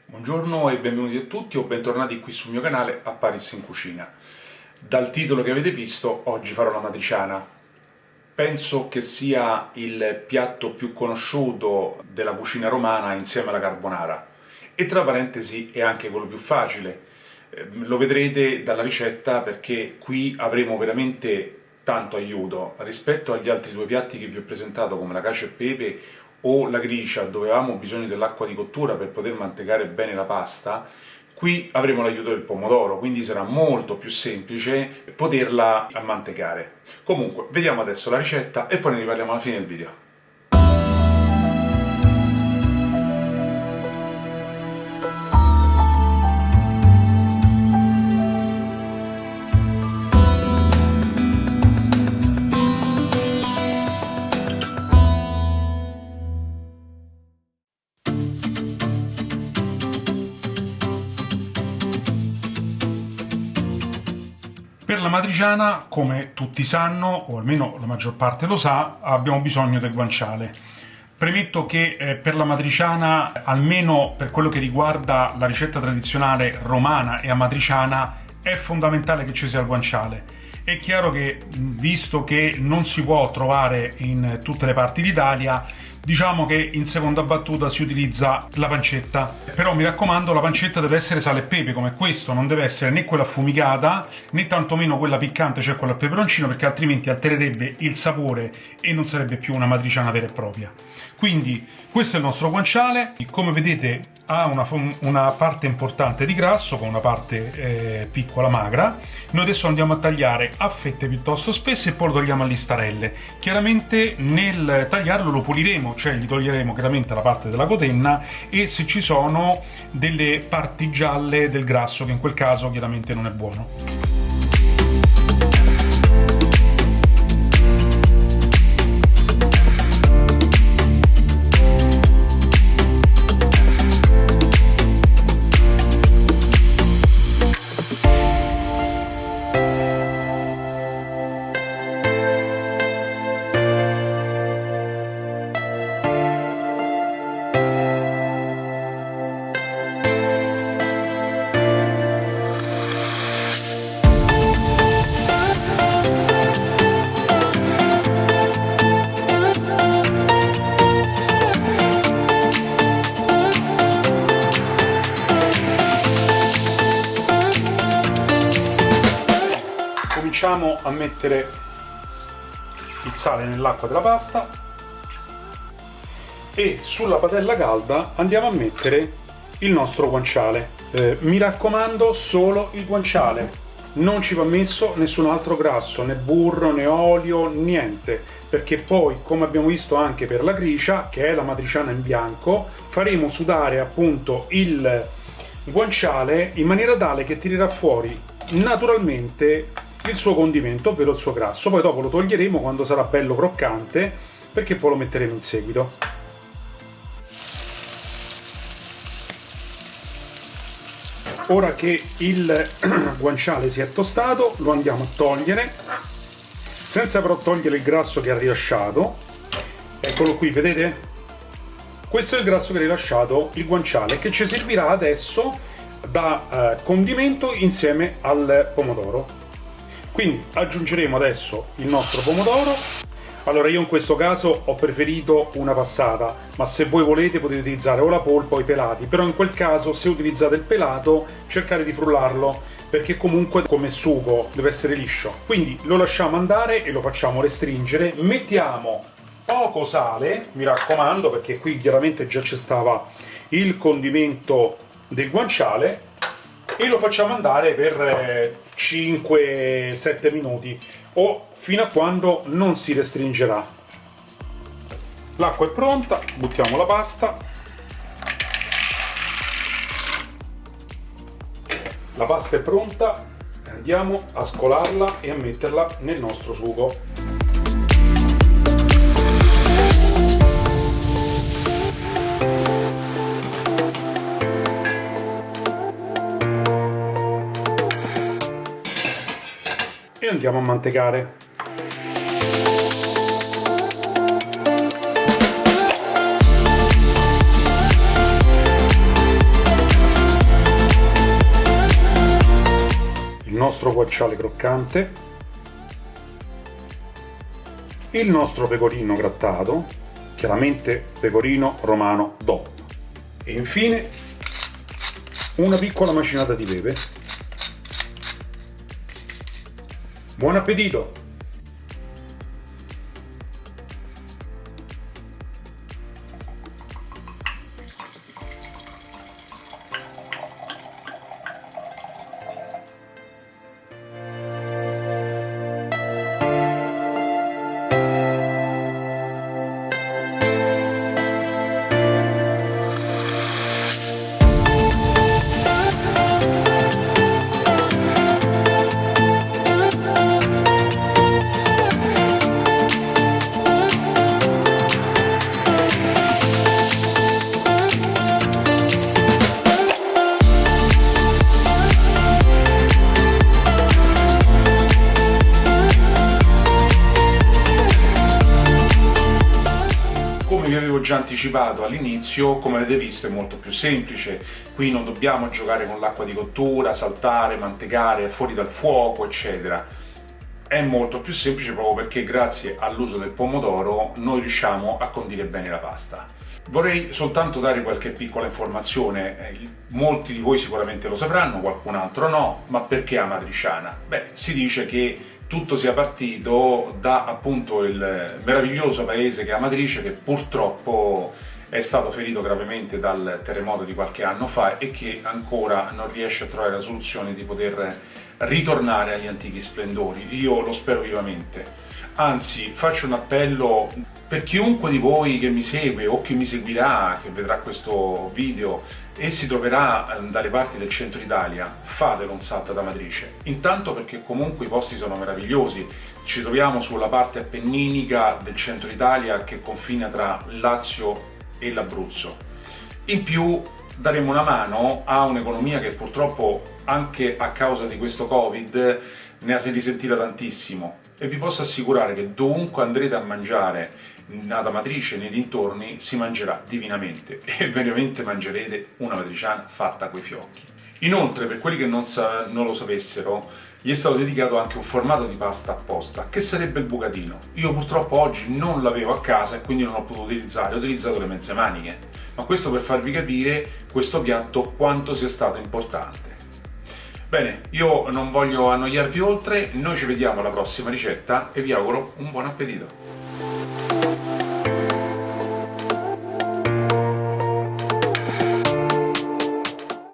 Buongiorno e benvenuti a tutti o bentornati qui sul mio canale a Paris in Cucina. Dal titolo che avete visto, oggi farò la matriciana. Penso che sia il piatto più conosciuto della cucina romana insieme alla carbonara e tra parentesi è anche quello più facile. Lo vedrete dalla ricetta perché qui avremo veramente tanto aiuto rispetto agli altri due piatti che vi ho presentato come la cacio e pepe o la gricia, dove avevamo bisogno dell'acqua di cottura per poter mantecare bene la pasta. Qui avremo l'aiuto del pomodoro, quindi sarà molto più semplice poterla ammantecare. Comunque, vediamo adesso la ricetta e poi ne riparliamo alla fine del video. Per la matriciana, come tutti sanno, o almeno la maggior parte lo sa, abbiamo bisogno del guanciale. Premetto che per la matriciana, almeno per quello che riguarda la ricetta tradizionale romana e amatriciana, è fondamentale che ci sia il guanciale. È chiaro che, visto che non si può trovare in tutte le parti d'Italia, diciamo che in seconda battuta si utilizza la pancetta. Però mi raccomando, la pancetta deve essere sale e pepe come questo, non deve essere né quella affumicata né tantomeno quella piccante, cioè quella al peperoncino, perché altrimenti altererebbe il sapore e non sarebbe più una matriciana vera e propria. Quindi questo è il nostro guanciale, come vedete ha una parte importante di grasso con una parte piccola magra. Noi adesso andiamo a tagliare a fette piuttosto spesse e poi lo togliamo a listarelle. Chiaramente nel tagliarlo lo puliremo, cioè gli toglieremo chiaramente la parte della cotenna e se ci sono delle parti gialle del grasso, che in quel caso chiaramente non è buono. Cominciamo a mettere il sale nell'acqua della pasta e sulla padella calda andiamo a mettere il nostro guanciale. Mi raccomando, solo il guanciale, non ci va messo nessun altro grasso, né burro né olio, niente, perché poi, come abbiamo visto anche per la gricia, che è la matriciana in bianco, faremo sudare appunto il guanciale in maniera tale che tirerà fuori naturalmente il suo condimento, ovvero il suo grasso. Poi dopo lo toglieremo quando sarà bello croccante, perché poi lo metteremo in seguito. Ora che il guanciale si è tostato, lo andiamo a togliere, senza però togliere il grasso che ha rilasciato. Eccolo qui, vedete? Questo è il grasso che ha rilasciato il guanciale, che ci servirà adesso da condimento insieme al pomodoro. Quindi aggiungeremo adesso il nostro pomodoro. Allora, io in questo caso ho preferito una passata, ma se voi volete potete utilizzare o la polpa o i pelati, però in quel caso, se utilizzate il pelato, cercate di frullarlo, perché comunque come sugo deve essere liscio. Quindi lo lasciamo andare e lo facciamo restringere. Mettiamo poco sale, mi raccomando, perché qui chiaramente già c'è stava il condimento del guanciale, e lo facciamo andare per 5-7 minuti o fino a quando non si restringerà. L'acqua è pronta, buttiamo la pasta. La pasta è pronta, andiamo a scolarla e a metterla nel nostro sugo. E andiamo a mantecare. nostro guanciale croccante, il nostro pecorino grattato, chiaramente pecorino romano DOP, e infine una piccola macinata di pepe. Buon appetito! Come vi avevo già anticipato all'inizio, come avete visto è molto più semplice. Qui non dobbiamo giocare con l'acqua di cottura, saltare, mantecare, fuori dal fuoco, eccetera. È molto più semplice proprio perché grazie all'uso del pomodoro noi riusciamo a condire bene la pasta. Vorrei soltanto dare qualche piccola informazione. Molti di voi sicuramente lo sapranno, qualcun altro no, ma perché amatriciana? Beh, si dice che tutto sia partito da appunto il meraviglioso paese che è Amatrice, che purtroppo è stato ferito gravemente dal terremoto di qualche anno fa e che ancora non riesce a trovare la soluzione di poter ritornare agli antichi splendori. Io lo spero vivamente. Anzi, faccio un appello per chiunque di voi che mi segue o che mi seguirà, che vedrà questo video e si troverà dalle parti del centro Italia, fatelo un salto ad Amatrice. Intanto perché comunque i posti sono meravigliosi, ci troviamo sulla parte appenninica del centro Italia che confina tra Lazio e l'Abruzzo. In più daremo una mano a un'economia che purtroppo anche a causa di questo Covid ne ha risentita tantissimo e vi posso assicurare che dovunque andrete a mangiare ad Amatrice, nei dintorni, si mangerà divinamente e veramente mangerete una matriciana fatta coi fiocchi. Inoltre, per quelli che non lo sapessero, gli è stato dedicato anche un formato di pasta apposta, che sarebbe il bucatino. Io purtroppo oggi non l'avevo a casa e quindi non l'ho potuto utilizzare, ho utilizzato le mezze maniche, ma questo per farvi capire questo piatto quanto sia stato importante. Bene, io non voglio annoiarvi oltre, noi ci vediamo alla prossima ricetta e vi auguro un buon appetito!